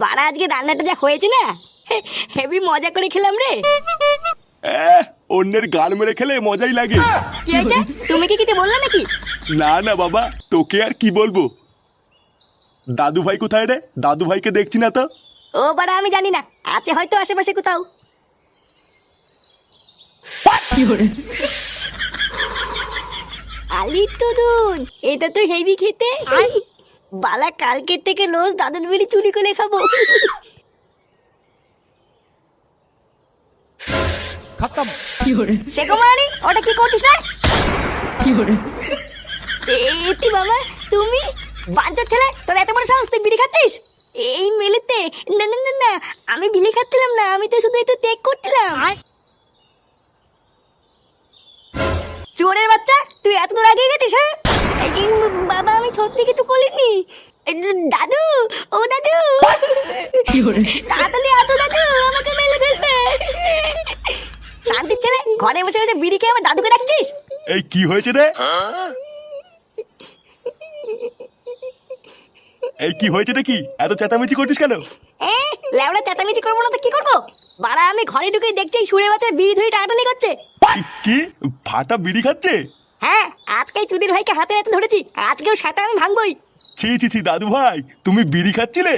বাড়া আজকে রান্নাটা যা হয়েছে না, হেভি মজা করে খেলাম রে। অন্যের গাল মেরে খেলে মজাই লাগে। কি হয়েছে, তুমি কি কিছু বললে নাকি? না না বাবা, তোকে আর কি বলবো। দাদু ভাই কোথায় রে? দাদু ভাইকে দেখছি না তো। ও বাড়া আমি জানি না, আছে হয়তো আশেপাশে কোথাও। আলি তুদুন, এটা তো হেভি খেতে। বালা কালকের থেকে রোজ দাদুর বিড়ি চুরি করে খাবো। খতম। সে কুমারী, ওটা কি করছিস না? এতি বাবা, তুমি বাঞ্চর ছেলে, তোর এত বড় সাহস, তুই বিড়ি খাচ্ছিস এই মেলেতে? না না না না, আমি বিড়ি খাচ্ছিলাম না, আমি তো শুধু একটু টেক করছিলাম। চোরের বাচ্চা, তুই এত দূর আগে গেছিস? হ্যাঁ বাবা, আমি সত্যি কিছু বলিনি। দাদু, ও দাদু, তাড়াতাড়ি আসো দাদু, আমাকে মেলে ফেলবে। শান্তির ছেলে, ঘরে বসে বসে বিড়ি খেয়ে আমার দাদুকে ডাকছিস? এই কি হয়েছে রে? এই কি হয়েছে রে? কি এত চেঁচামেচি করছিস কেন? লেওড়া চেঁচামেচি করবো না তো কি করবো? বাড়া আমি ঘরে ঢুকে দেখছি সুরে বাচ্চা বিড়ি ধরে টানাটানি করছে। কি ফাটা বিড়ি খাচ্ছে? হ্যাঁ, আজকে চুদির ভাইকে হাতে হাতে ধরেছি, আজকেও সাথে আমি ভাঙবই। ছি ছি ছি, দাদু ভাই তুমি বিড়ি খাচ্ছিলে?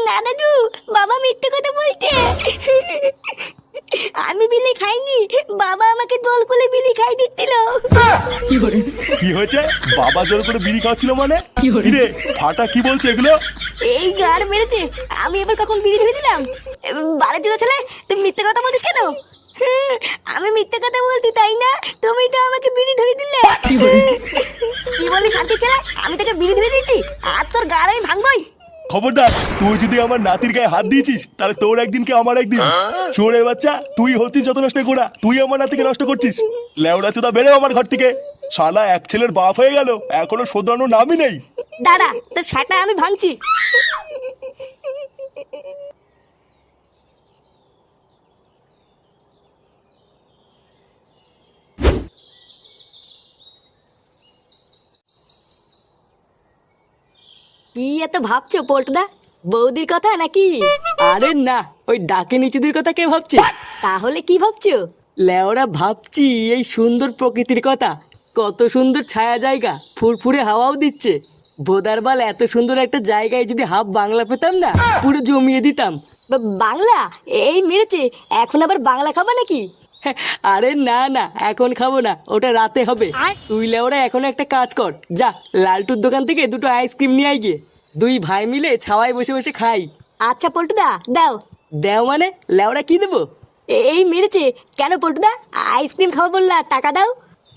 না দাদু, বাবা মিথ্যে কথা বলছে। আমি বিলি খাইনি, বাবা আমাকে দোল করে বিলি খাই দিচ্ছিল। কি হয়েছে? বাবা জোর করে বিড়ি খাওয়াচ্ছিল মানে? রে ফাটা কি বলছে এগুলো? এই গাড় মেরেছে, আমি এবার কখন বিড়ি ধরে দিলাম? বারে চুদা ছেলে, তুই মিথ্যে কথা বলিস কেন? আমি মিথ্যে কথা বলছি তাই না? তুমি তো আমাকে বিড়ি ধরে দিলে। কি বলি শান্তি ছেলে, আমি তোকে বিড়ি ধরে দিয়েছি, আজ তোর গাড় আমি ভাঙবই। খবরদার, তুই যদি আমার নাতির গায়ে হাত দিয়েছিস তাহলে তোর একদিন কি আমার একদিন। চোরের বাচ্চা, তুই হচ্ছিস যত নষ্ট করা, তুই আমার নাতিকে নষ্ট করছিস। লেওড়া চোদা বেরো আমার ঘর থেকে। শালা এক ছেলের বাপ হয়ে গেল, এখনো শোধরানোর নামই নেই। দাঁড়া, তোর সেটা আমি ভাঙছি। কি এত ভাবছো পল্টুদা? বৌদির কথা নাকি? আরে না, ওই ডাকে নিচুদের কথা কে ভাবছে? তাহলে কি ভাবছো? লেওরা ভাবছি এই সুন্দর প্রকৃতির কথা। কত সুন্দর ছায়া জায়গা, ফুরফুরে হাওয়াও দিচ্ছে। ভোদারবাল, এত সুন্দর একটা জায়গায় যদি হাফ বাংলা পেতাম না, পুরো জমিয়ে দিতাম। বাংলা? এই মেরেছে, এখন আবার বাংলা খাবা নাকি? আরে না না, এখন খাবো না, ওটা রাতে হবে। তুই লেওরা এখন একটা কাজ কর, যা লালটুর দোকান থেকে দুটো আইসক্রিম নিয়ে আয় গিয়ে। দুই ভাই মিলে ছাওয়ায় বসে বসে খাই। আচ্ছা পল্টুদা, দাও। দেও মানে? লেওরা কি দেবো? এই মেরেছে, কেন পল্টুদা? আইসক্রিম খাবো বললা, টাকা দাও।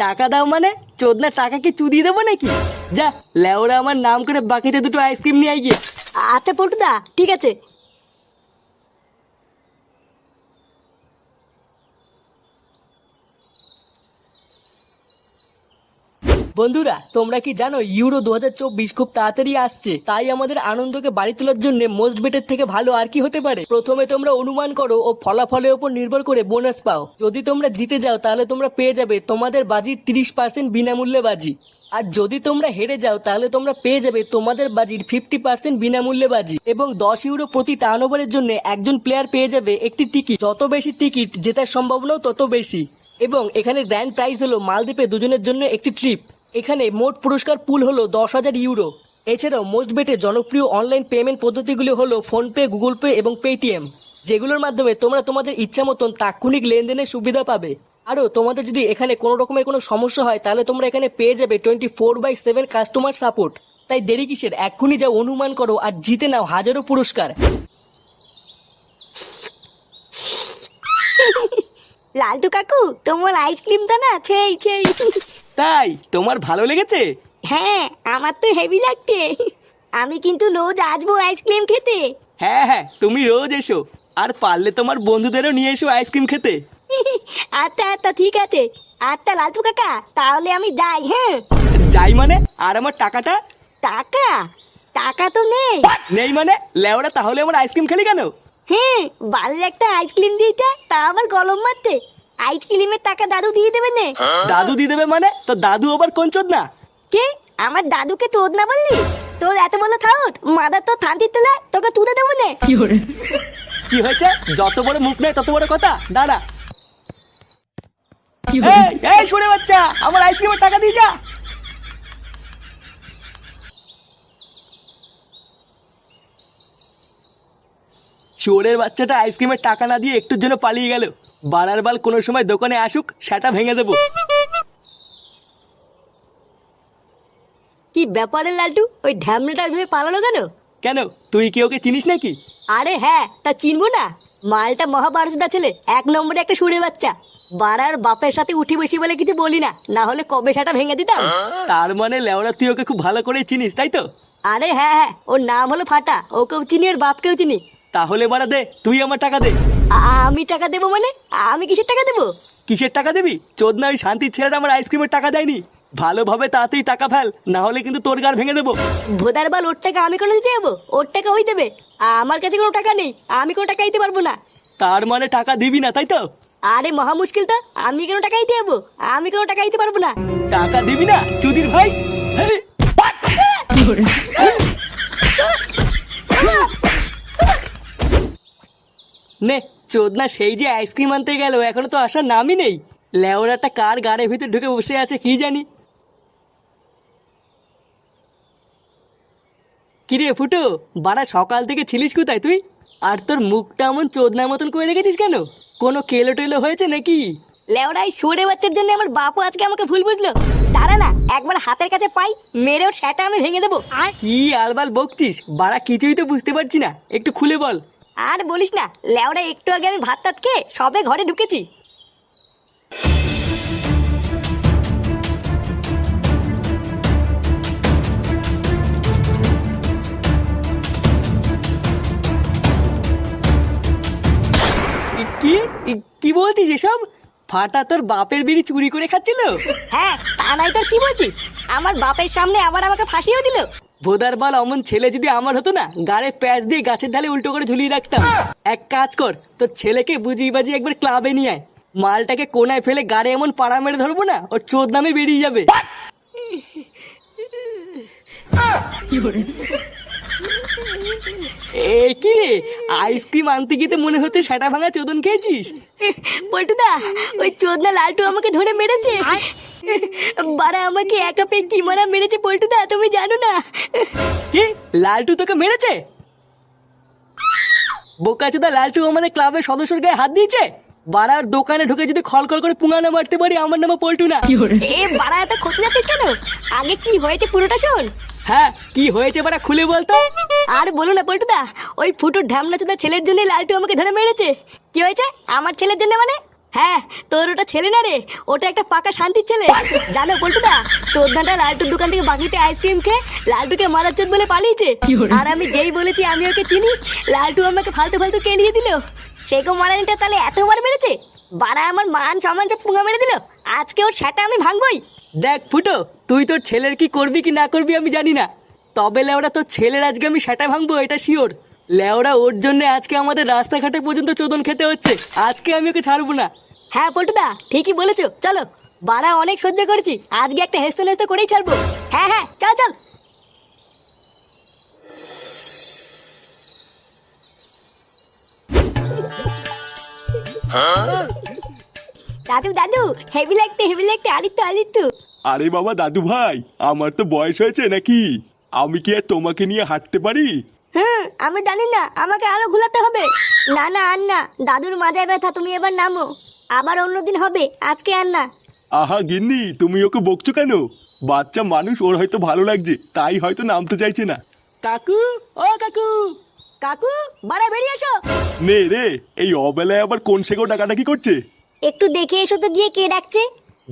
টাকা দাও মানে? চোদনা টাকা কি চুদিয়ে দেবো নাকি? যা লেওরা আমার নাম করে বাকিতে দুটো আইসক্রিম নিয়ে আয় গিয়ে। আচ্ছা পল্টুদা, ঠিক আছে। বন্ধুরা, তোমরা কি জানো ইউরো 2024 খুব তাড়াতাড়ি আসছে? তাই আমাদের আনন্দকে বাড়ি তোলার জন্য মোস্ট বেটের থেকে ভালো আর কি হতে পারে? প্রথমে তোমরা অনুমান করো ও ফলাফলের উপর নির্ভর করে বোনাস পাও। যদি তোমরা জিতে যাও তাহলে তোমরা পেয়ে যাবে তোমাদের বাজির 30% বিনামূল্যে বাজি। আর যদি তোমরা হেরে যাও তাহলে তোমরা পেয়ে যাবে তোমাদের বাজির 50% বিনামূল্যে বাজি। এবং 10 ইউরো প্রতি টার্ন ওভারের জন্য একজন প্লেয়ার পেয়ে যাবে একটি টিকিট। যত বেশি টিকিট, জেতার সম্ভাবনাও তত বেশি। এবং এখানে গ্র্যান্ড প্রাইজ হলো মালদ্বীপে দুজনের জন্য একটি ট্রিপ। এখানে মোট পুরস্কার পুল হলো 10,000 ইউরো। এছাড়াও মোস্ট বেটের জনপ্রিয় অনলাইন পেমেন্ট পদ্ধতিগুলি হলো ফোনপে, গুগল পে এবং পেটিএম, যেগুলোর মাধ্যমে তোমরা তোমাদের ইচ্ছা মতন তাৎক্ষণিক লেনদেনের সুবিধা পাবে। আরও তোমাদের যদি এখানে কোনো রকমের কোনো সমস্যা হয় তাহলে তোমরা এখানে পেয়ে যাবে 24/7 কাস্টমার সাপোর্ট। তাই দেরি কিসের, এক্ষুনি যাও, অনুমান করো আর জিতে নাও হাজারো পুরস্কার। লালটু কাকু, তোমার আইসক্রিমটা না সেই সেই। তাই তোমার ভালো লেগেছে? হ্যাঁ, আমার তো হেভি লাগছে। আমি কিন্তু রোজ আসবো আইসক্রিম খেতে। হ্যাঁ হ্যাঁ, তুমি রোজ এসো, আর পারলে তোমার বন্ধুদেরও নিয়ে এসো আইসক্রিম খেতে। আচ্ছা আচ্ছা, ঠিক আছে। আচ্ছা লালটু কাকা, তাহলে আমি যাই। হ্যাঁ যাই মানে? আর আমার টাকাটা? টাকা? টাকা তো নেই। নেই মানে? লেওরা, তাহলে আমার আইসক্রিম খেলি কেন? হ্যাঁ, বাড়ির একটা আইসক্রিম দিয়েছে, তা আবার গলম মারতে। আইসক্রিমের টাকা দাদু দিয়ে দেবে না। দাদু দিয়ে দেবে মানে? তো দাদু আবার কোন চোদ না? কে? আমার দাদুকে চোদ না বললি? তোর এত বলো থাউত মাদার তোর থানতির তোলা তোকে তুলে দেবো না। কি হয়েছে? যত বড় মুখ নেই তত বড় কথা। দাঁড়া। এই শুনে বাচ্চা, আমার আইসক্রিমের টাকা দিয়ে যা। চোরের বাচ্চাটা আইসক্রিমের টাকা না দিয়ে একটুর জন্য পালিয়ে গেল। বাড়ার বাল কোনো সময় দোকানে আসুক, সেটা ভেঙে দেবো। কি ব্যাপারে লালটু, ওই ঢ্যামনাটা ভেবে পালালো কেন? কেন, তুই কি ওকে চিনিস নাকি? আরে হ্যাঁ, তা চিনবো না? মালটা মহাভারতদা ছেলে, 1 নম্বরে একটা সুরে বাচ্চা। বাড়ার বাপের সাথে উঠি বসি বলে কিছু বলি না, না হলে কবে সেটা ভেঙে দিতাম। তার মানে লেওড়া তুই ওকে খুব ভালো করে চিনিস, তাই তো? আরে হ্যাঁ হ্যাঁ, ওর নাম হলো ফাটা, ওকেও চিনি ওর বাপকেও চিনি। তাহলে বাড়া দে, তুই আমার টাকা দে। আমি টাকা দেবো মানে? আমি কিসের টাকা দেবো? কিসের টাকা দিবি? চোদনা ওই শান্তির ছেলেটা আমার আইসক্রিমের টাকা দেয়নি। ভালোভাবে তাড়াতাড়ি টাকা ফেল, না হলে কিন্তু তোর গার ভেঙে দেবো। ভোদার বাল, ওর টাকা আমি কোনো দিতে যাবো? ওর টাকা ওই দেবে, আমার কাছে কোনো টাকা নেই, আমি কোনো টাকা দিতে পারবো না। তার মানে টাকা দিবি না, তাই তো? আরে মহা মুশকিল তো, আমি কেন টাকা দিতে যাবো? আমি কোনো টাকা দিতে পারবো না। টাকা দিবি না চুদির ভাই? হেই! নে চোদনা সেই যে আইসক্রিম আনতে গেল, এখনো তো আসার নামই নেই। লেওরাটা কার গাড়ির ভিতর ঢুকে বসে আছে কি জানি। কিরে ফুটো, বাড়া সকাল থেকে ছিলিস কোথায় তুই? আর তোর মুখটা এমন চোদনার মতন করে রেখেছিস কেন? কোনো কেলো টেলো হয়েছে নাকি? লেওড়াই সুরে বাচ্চার জন্য আমার বাপু আজকে আমাকে ভুল বুঝলো। দাঁড়া না, একবার হাতের কাছে পাই, মেরে ওর সেটা আমি ভেঙে দেবো। কি আলবাল বকছিস? বাড়া কিছুই তো বুঝতে পারছি না, একটু খুলে বল। আর বলিস না, লেওড়া একটু আগে আমি ভাত টাত খেয়ে সবে ঘরে ঢুকেছি। কি কি বলছিস এসব? ফাটা তোর বাপের বিড়ি চুরি করে খাচ্ছিল? হ্যাঁ, তা নাই তোর কি বলছি? আমার বাপের সামনে আবার আমাকে ফাঁসিও দিল। ভোদার বাল, অমন ছেলে যদি আমার হতো না, গাড়ে প্যাচ দিয়ে গাছের ঢালে উল্টো করে ঝুলিয়ে রাখতাম। এক কাজ কর, তোর ছেলেকে বুঝিয়ে বাজিয়ে একবার ক্লাবে নিয়ে আয়। মালটাকে কোনায় ফেলে গাড়ে এমন পাড়া মেরে ধরবো না, ওর চোদ নামে বেরিয়ে যাবে। এ কি রে, আইসক্রিম আনতে গিয়ে মনে হচ্ছে সেটা ভাঙা চোদন খেয়েছিস। পল্টুদা, ওই চোদনা লালটু আমাকে ধরে মেরেছে। বারা আমাকে একা পেয়ে কি মারা মেরেছে পল্টুদা, তুমি জানো না? কি, লালটু তোকে মেরেছে? বোকাচোদা, লালটু আমাদের ক্লাবের সদস্যর গায়ে হাত দিয়েছে? বাড়ার দোকানে ঢুকে যদি খলখল করে পুঙ্গানো মারতে পারি, আমার নামে পল্টু না। এ বারা, এত খোঁজ যাচ্ছিস কেন? আগে কি হয়েছে পুরোটা শোন। হ্যাঁ, কি হয়েছে বাড়া খুলে বলতো। আর বলো না পল্টুদা, ওই ফুটোর ঢামনা চোদা ছেলের জন্য লালটু আমাকে ধরে মেরেছে। কি হয়েছে আমার ছেলের জন্য মানে? হ্যাঁ, তোর ওটা ছেলে না রে, ওটা একটা পাকা শান্তির ছেলে। জানো পল্টুদা, চোদ্দাটা লালটুর দোকান থেকে বাকিতে আইসক্রিম খেয়ে লালটুকে মারার চোদ বলে পালিয়েছে। আর আমি যেই বলেছি আমি ওকে চিনি, লালটু আমাকে ফালতু ফালতু কেলিয়ে দিল। সেগো মারানিটা তাহলে এতবার মেরেছে? বাড়া আমার মান সম্মান সব পুঙ্গা মেরে দিল। আজকে ওর সেটা আমি ভাঙবই। দেখ ফুটো, তুই তোর ছেলের কি করবি কি না করবি আমি জানি না, তবে লেওড়া তোর ছেলের আজকে আমি সেটা ভাঙবো, এটা শিওর। লেওড়া ওর জন্য আজকে আমাদের রাস্তাঘাটে পর্যন্ত চোদন খেতে হচ্ছে। আজকে আমি ওকে ছাড়বো না। হ্যাঁ পল্টুদা, ঠিকই বলেছো, চলো। বাড়া অনেক সহ্য করেছি, আজকে একটা হেসতে নেস্তে করেই ছাড়বো। হ্যাঁ হ্যাঁ, চল চল। দাদু দাদু, হেভি লাগতে আরিত্তু। আরে বাবা দাদু ভাই, আমার তো বয়স হয়েছে নাকি? আমি কি আর তোমাকে নিয়ে হাঁটতে পারি? আমি জানি না, আমাকে আরো ঘুলাতে হবে। না না, আর না, দাদুর মাজায় ব্যথা, তুমি এবার নামো। আবার অন্যদিন হবে, আজকে আর না। আহা গিন্নি, তুমি ওকে বকছো কেন? বাচ্চা মানুষ, ওর হয়তো ভালো লাগছে, তাই হয়তো নামতে চাইছে না। কাকু, ও কাকু। কাকু, বাড়া বেরিয়ে এসো। নে রে, এই অবেলায় আবার কোন সেগো ডাকাডাকি করছে? একটু দেখে এসো তো গিয়ে কে ডাকছে।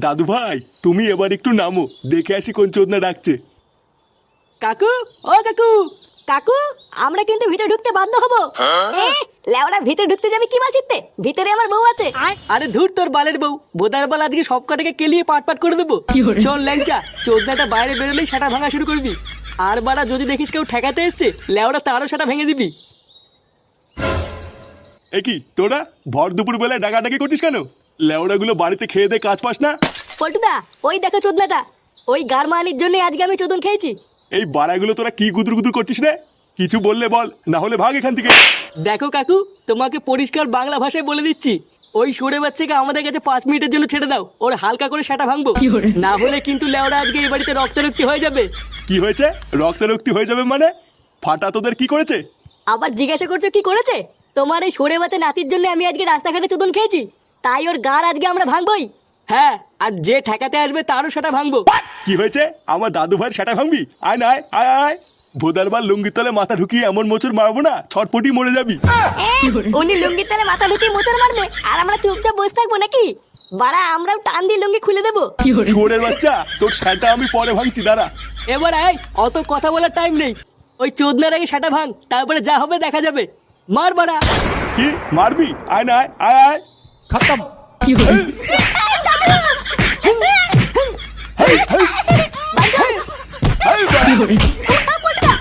দাদু ভাই, তুমি এবার একটু নামো, দেখে আসি কোন চোদনা ডাকছে। কাকু, ও কাকু। কাকু, আমরা কিন্তু ভিতরে ঢুকতে বাধ্য হবো। লেওড়া ভিতরে ঢুকতে যাবে কি মাছিতে? ভিতরে আমার বউ আছে। আরে ধুর তোর বালের বউ, বোদার বাল আজকে সব কটাকে কেলিয়ে পাট পাট করে দেবো। শোন ল্যাংচা, চোদনাটা বাইরে বেরোলেই সেটা ভাঙা শুরু করবি। আর বাড়া যদি দেখিস কেউ ঠেকাতে এসছে, লেওড়া তারও সেটা ভেঙে দিবি। এ কি তোরা ভর দুপুর বেলায় ডাকাডাকি করছিস কেন? লেওড়াগুলো বাড়িতে খেয়ে দে কাজ পাস না? পল্টুদা, ওই দেখো চোদনাটা। ওই গারমানির জন্য আজকে আমি চোদন খেয়েছি। এই বাড়াগুলো তোরা কি গুদুর গুদুর করছিস রে? কিছু বললে বল, না হলে ভাগ এখান থেকে। দেখো কাকু, তোমাকে পরিষ্কার বাংলা ভাষায় বলে দিচ্ছি, ওই সরে বাচ্চাকে আমাদের কাছে 5 মিনিটের জন্য ছেড়ে দাও, ওর হালকা করে সেটা ভাঙবো। না হলে কিন্তু লেওরা আজকে এই বাড়িতে রক্তারক্তি হয়ে যাবে। কি হয়েছে? রক্তারক্তি হয়ে যাবে মানে? ফাটা তোদের কি করেছে? আবার জিজ্ঞাসা করছো কি করেছে? তোমার এই সরে বাচ্চা নাতির জন্য আমি আজকে রাস্তাঘাটে চোদন খেয়েছি, তাই ওর গার আজকে আমরা ভাঙবই। হ্যাঁ, আর যে ঠেকাতে আসবে তারও সেটা ভাঙবো। কি হয়েছে? আমার দাদু ভাইয়ের সেটা ভাঙবি? আয় না, আয় আয় আয়। ভোদারবার লুঙ্গির তলে মাথা ঢুকিয়ে এমন মোচড় মারবো না, ছটপটি মরে যাবি। উনি লুঙ্গির তলে মাথা ঢুকিয়ে মোচড় মারবে আর আমরা চুপচাপ বসে থাকবো নাকি? বাড়া, আমরাও টান দিয়ে লুঙ্গি খুলে দেবো। শুয়োরের বাচ্চা, তোর সেটা আমি পরে ভাঙছি, দাঁড়া। এবার আয়, অত কথা বলার টাইম নেই। ওই চোদনার আগে সেটা ভাঙ, তারপরে যা হবে দেখা যাবে। মার বাড়া। কি মারবি? আয় না, আয় আয়। खत्म। বাঁচাও। এই বাড়ি। কোথাও কোথাও।